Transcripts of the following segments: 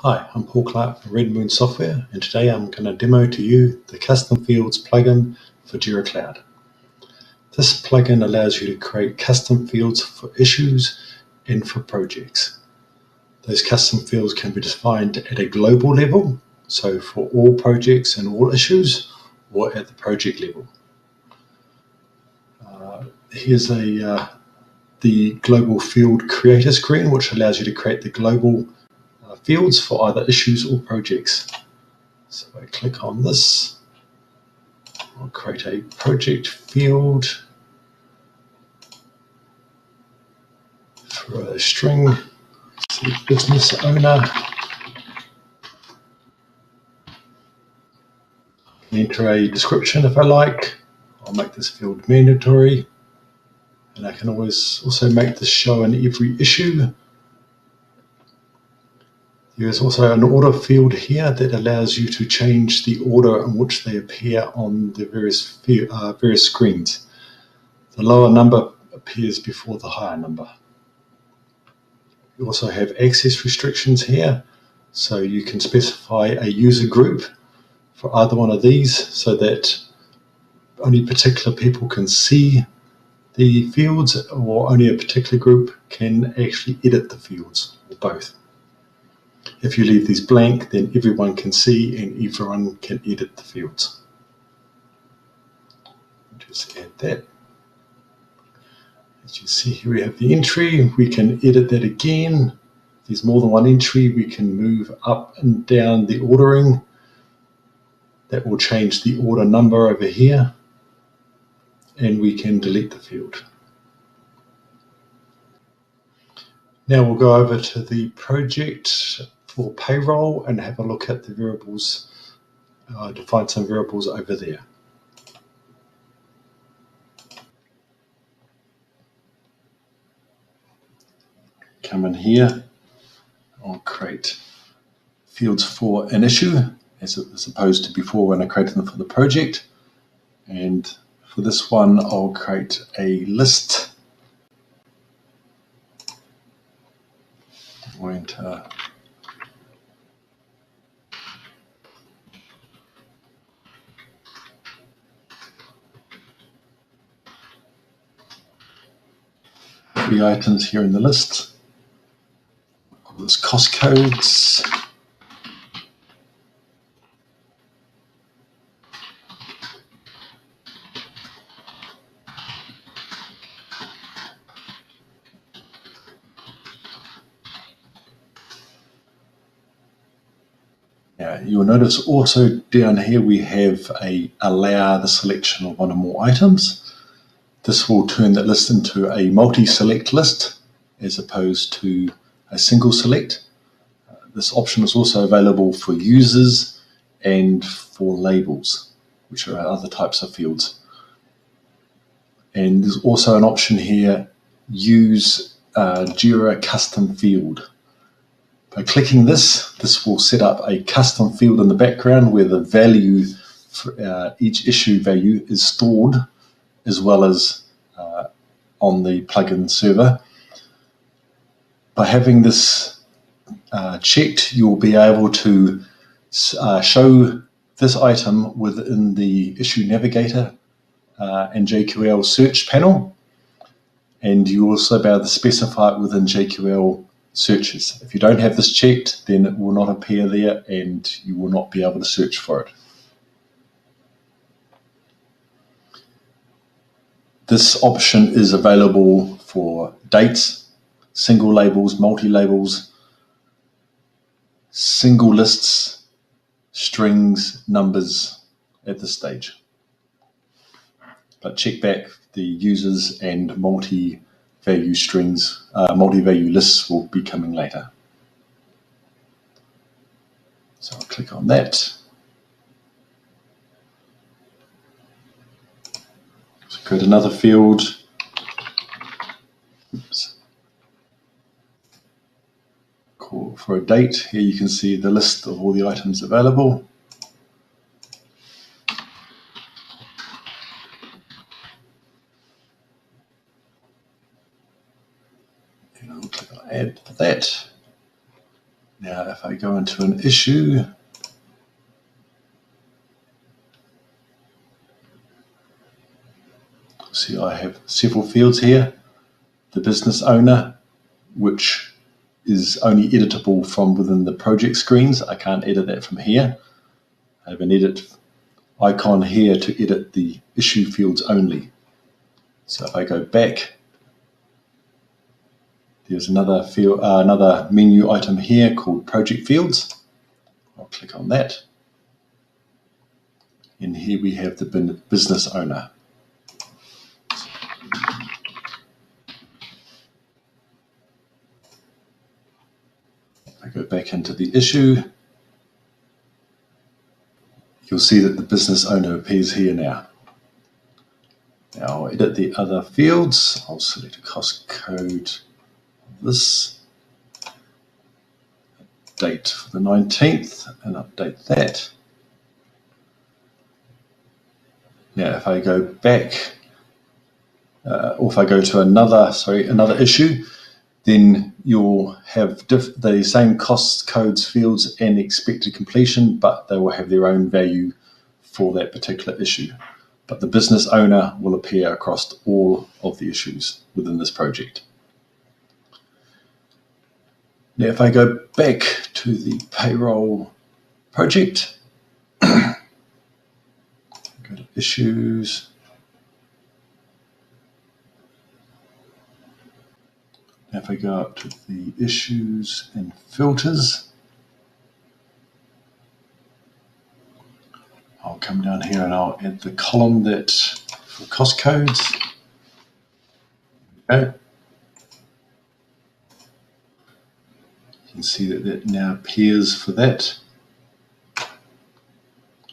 Hi, I'm Paul Clark from Redmoon Software, and today I'm going to demo to you the Custom Fields plugin for Jira Cloud. This plugin allows you to create custom fields for issues and for projects. Those custom fields can be defined at a global level, so for all projects and all issues, or at the project level. Here's the global field creator screen, which allows you to create the global fields for either issues or projects. So I click on this, I'll create a project field for a string, say business owner. I can enter a description if I like. I'll make this field mandatory, and I can always also make this show in every issue. There is also an order field here that allows you to change the order in which they appear on the various screens. The lower number appears before the higher number. You also have access restrictions here, so you can specify a user group for either one of these so that only particular people can see the fields, or only a particular group can actually edit the fields, or both. If you leave these blank, then everyone can see and everyone can edit the fields. Just add that. As you see here, we have the entry. We can edit that again. If there's more than one entry, we can move up and down the ordering. That will change the order number over here, and we can delete the field. Now we'll go over to the project for payroll and have a look at the variables, define some variables over there. Come in here, I'll create fields for an issue as opposed to before when I created them for the project. And for this one, I'll create a list. I'll enter three items here in the list. All this cost codes. You'll notice also down here we have allow the selection of one or more items. This will turn that list into a multi-select list as opposed to a single select. This option is also available for users and for labels, which are other types of fields. And there's also an option here, use Jira custom field. By clicking this will set up a custom field in the background where the value for each issue value is stored, as well as on the plugin server. By having this checked, you'll be able to show this item within the Issue Navigator and JQL search panel, and you also be able to specify it within JQL searches. If you don't have this checked, then it will not appear there and you will not be able to search for it. This option is available for dates, single labels, multi-labels, single lists, strings, numbers at this stage. But check back the users and multi-value strings, multi-value lists will be coming later. So I'll click on that. So create another field. Oops. Call for a date. Here you can see the list of all the items available. And I'll click on add that. Now, if I go into an issue, see I have several fields here. The business owner, which is only editable from within the project screens. I can't edit that from here. I have an edit icon here to edit the issue fields only. So if I go back, there's another field, another menu item here called Project Fields. I'll click on that. And here we have the business owner. If I go back into the issue, you'll see that the business owner appears here now. Now I'll edit the other fields. I'll select a cost code of this, date for the 19th, and update that. Now if I go back, or if I go to another issue, then you'll have the same cost codes fields and expected completion, but they will have their own value for that particular issue. But the business owner will appear across all of the issues within this project. Now, if I go back to the payroll project, go to issues. Now, if I go up to the issues and filters, I'll come down here and I'll add the column that for cost codes. Okay. You can see that that now appears for that.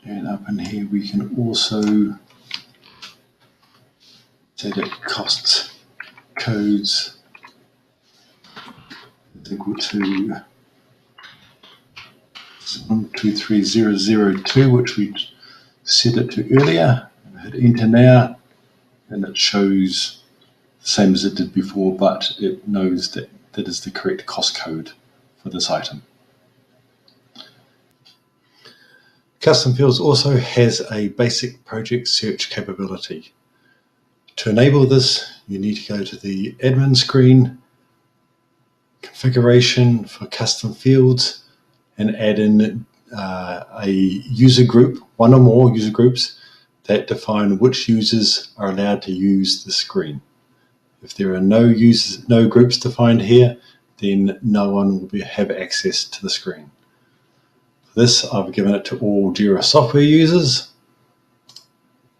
And up in here we can also say that cost codes is equal to 123002, which we set it to earlier. I hit enter now, and it shows the same as it did before, but it knows that that is the correct cost code for this item. Custom Fields also has a basic project search capability. To enable this, you need to go to the admin screen, configuration for custom fields, and add in a user group, one or more user groups that define which users are allowed to use the screen. If there are no groups defined here, then no one will have access to the screen. For this, I've given it to all Jira software users,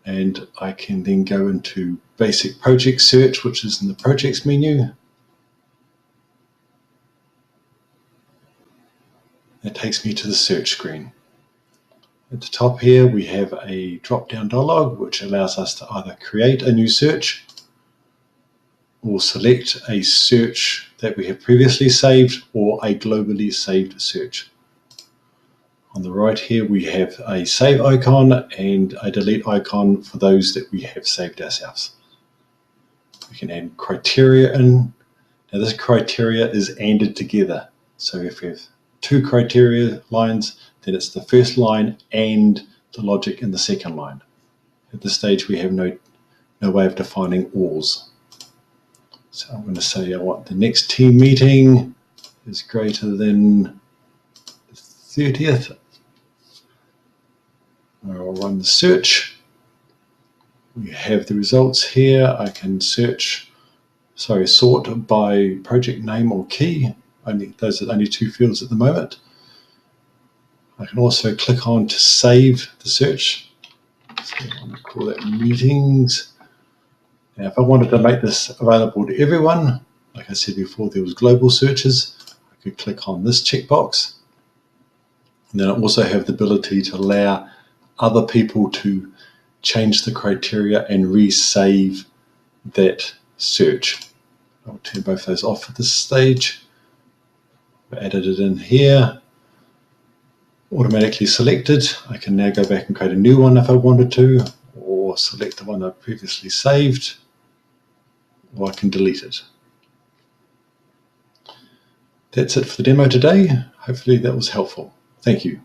and I can then go into basic project search, which is in the projects menu. That takes me to the search screen. At the top here, we have a drop-down dialog, which allows us to either create a new search or select a search that we have previously saved or a globally saved search. On the right here, we have a save icon and a delete icon for those that we have saved ourselves. We can add criteria in. Now this criteria is ANDed together. So if we have two criteria lines, then it's the first line and the logic in the second line. At this stage, we have no way of defining ORs. So I'm going to say I want the next team meeting is greater than the 30th. I'll run the search. We have the results here. I can sort by project name or key. Those are only two fields at the moment. I can also click on to save the search. So I'm going to call that meetings. Now, if I wanted to make this available to everyone, like I said before, there was global searches. I could click on this checkbox. And then I also have the ability to allow other people to change the criteria and resave that search. I'll turn both those off at this stage. I've added it in here. Automatically selected. I can now go back and create a new one if I wanted to, or select the one I previously saved, or I can delete it. That's it for the demo today. Hopefully that was helpful. Thank you.